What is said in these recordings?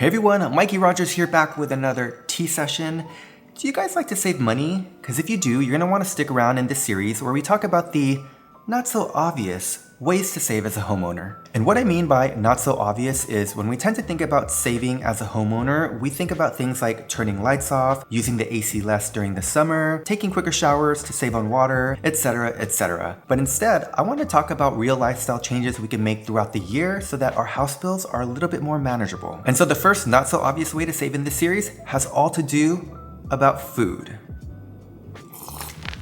Hey everyone, Mikey Rogers here back with another tea session. Do you guys like to save money? Because if you do, you're going to want to stick around in this series where we talk about the not so obvious ways to save as a homeowner. And what I mean by not so obvious is when we tend to think about saving as a homeowner, we think about things like turning lights off, using the AC less during the summer, taking quicker showers to save on water, etc., etc. But instead, I want to talk about real lifestyle changes we can make throughout the year so that our house bills are a little bit more manageable. And so the first not so obvious way to save in this series has all to do about food.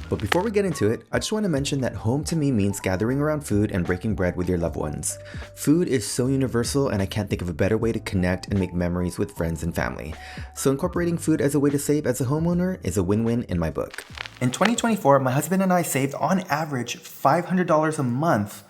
But before we get into it, I just want to mention that home to me means gathering around food and breaking bread with your loved ones. Food is so universal, and I can't think of a better way to connect and make memories with friends and family. So incorporating food as a way to save as a homeowner is a win-win in my book. In 2024, my husband and I saved on average $500 a month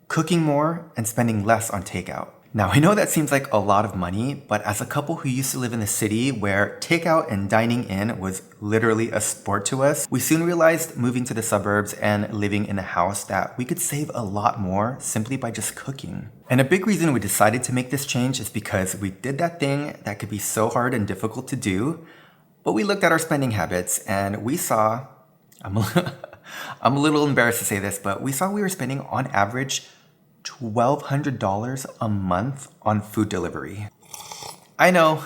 cooking more and spending less on takeout. Now, I know that seems like a lot of money, but as a couple who used to live in the city where takeout and dining in was literally a sport to us, we soon realized moving to the suburbs and living in a house that we could save a lot more simply by just cooking. And a big reason we decided to make this change is because we did that thing that could be so hard and difficult to do, but we looked at our spending habits and we saw, I'm a little embarrassed to say this, but we saw we were spending on average $1,200 a month on food delivery. I know,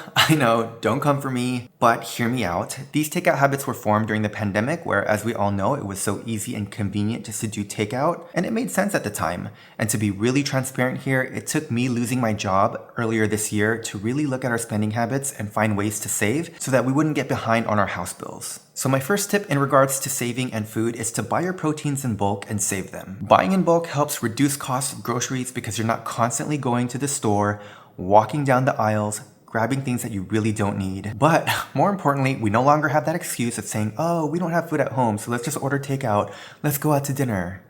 don't come for me, but hear me out. These takeout habits were formed during the pandemic where, as we all know, it was so easy and convenient just to do takeout, and it made sense at the time. And to be really transparent here, it took me losing my job earlier this year to really look at our spending habits and find ways to save so that we wouldn't get behind on our house bills. So my first tip in regards to saving and food is to buy your proteins in bulk and save them. Buying in bulk helps reduce costs of groceries because you're not constantly going to the store, walking down the aisles, grabbing things that you really don't need. But more importantly, we no longer have that excuse of saying, oh, we don't have food at home, so let's just order takeout. Let's go out to dinner.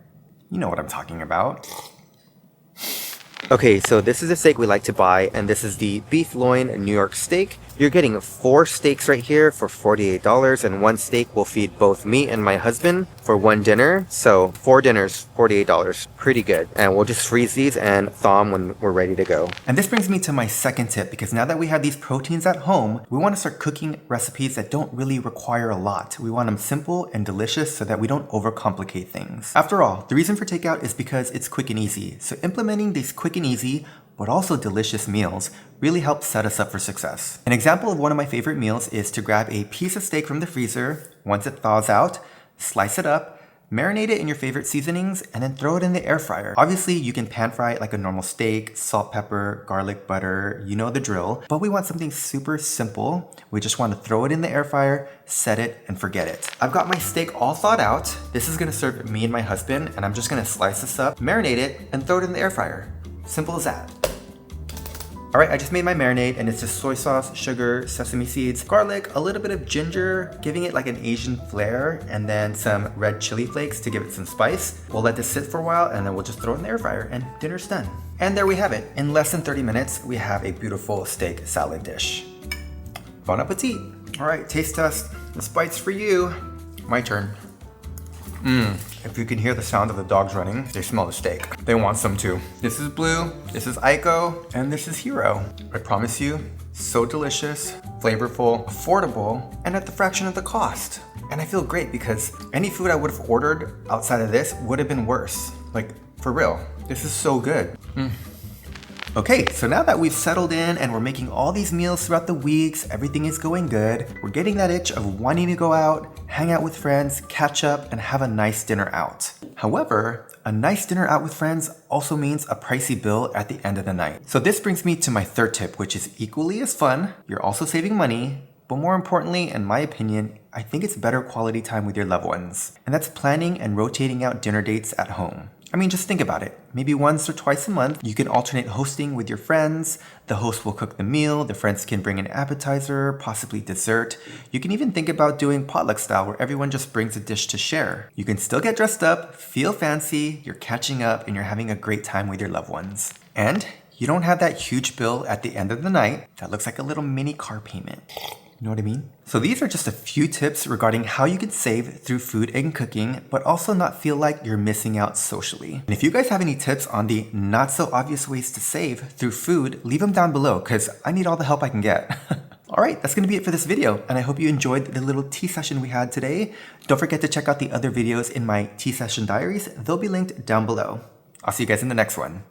You know what I'm talking about. Okay, so this is the steak we like to buy, and this is the beef loin New York steak. You're getting 4 steaks right here for $48, and 1 steak will feed both me and my husband for 1 dinner. So 4 dinners, $48, pretty good. And we'll just freeze these and thaw them when we're ready to go. And this brings me to my second tip, because now that we have these proteins at home, we want to start cooking recipes that don't really require a lot. We want them simple and delicious so that we don't overcomplicate things. After all, the reason for takeout is because it's quick and easy. So implementing these quick and easy, but also delicious meals really helps set us up for success. An example of one of my favorite meals is to grab a piece of steak from the freezer, once it thaws out, slice it up, marinate it in your favorite seasonings, and then throw it in the air fryer. Obviously, you can pan fry it like a normal steak, salt, pepper, garlic, butter, you know the drill, but we want something super simple. We just want to throw it in the air fryer, set it, and forget it. I've got my steak all thawed out. This is gonna serve me and my husband, and I'm just gonna slice this up, marinate it, and throw it in the air fryer. Simple as that. All right, I just made my marinade, and it's just soy sauce, sugar, sesame seeds, garlic, a little bit of ginger, giving it like an Asian flair, and then some red chili flakes to give it some spice. We'll let this sit for a while, and then we'll just throw it in the air fryer, and dinner's done. And there we have it. In less than 30 minutes, we have a beautiful steak salad dish. Bon appetit. All right, taste test. This bite's for you. My turn. If you can hear the sound of the dogs running, they smell the steak. They want some too. This is Blue, this is Aiko, and this is Hero. I promise you, so delicious, flavorful, affordable, and at the fraction of the cost. And I feel great because any food I would have ordered outside of this would have been worse. Like, for real, this is so good. Okay, so now that we've settled in and we're making all these meals throughout the weeks, everything is going good, we're getting that itch of wanting to go out, hang out with friends, catch up, and have a nice dinner out. However, a nice dinner out with friends also means a pricey bill at the end of the night. So this brings me to my third tip, which is equally as fun. You're also saving money, but more importantly, in my opinion, I think it's better quality time with your loved ones. And that's planning and rotating out dinner dates at home. I mean, just think about it. Maybe once or twice a month, you can alternate hosting with your friends. The host will cook the meal, the friends can bring an appetizer, possibly dessert. You can even think about doing potluck style where everyone just brings a dish to share. You can still get dressed up, feel fancy, you're catching up, and you're having a great time with your loved ones. And you don't have that huge bill at the end of the night that looks like a little mini car payment. You know what I mean? So these are just a few tips regarding how you could save through food and cooking, but also not feel like you're missing out socially. And if you guys have any tips on the not so obvious ways to save through food, leave them down below because I need all the help I can get. Alright, that's going to be it for this video, and I hope you enjoyed the little tea session we had today. Don't forget to check out the other videos in my tea session diaries. They'll be linked down below. I'll see you guys in the next one.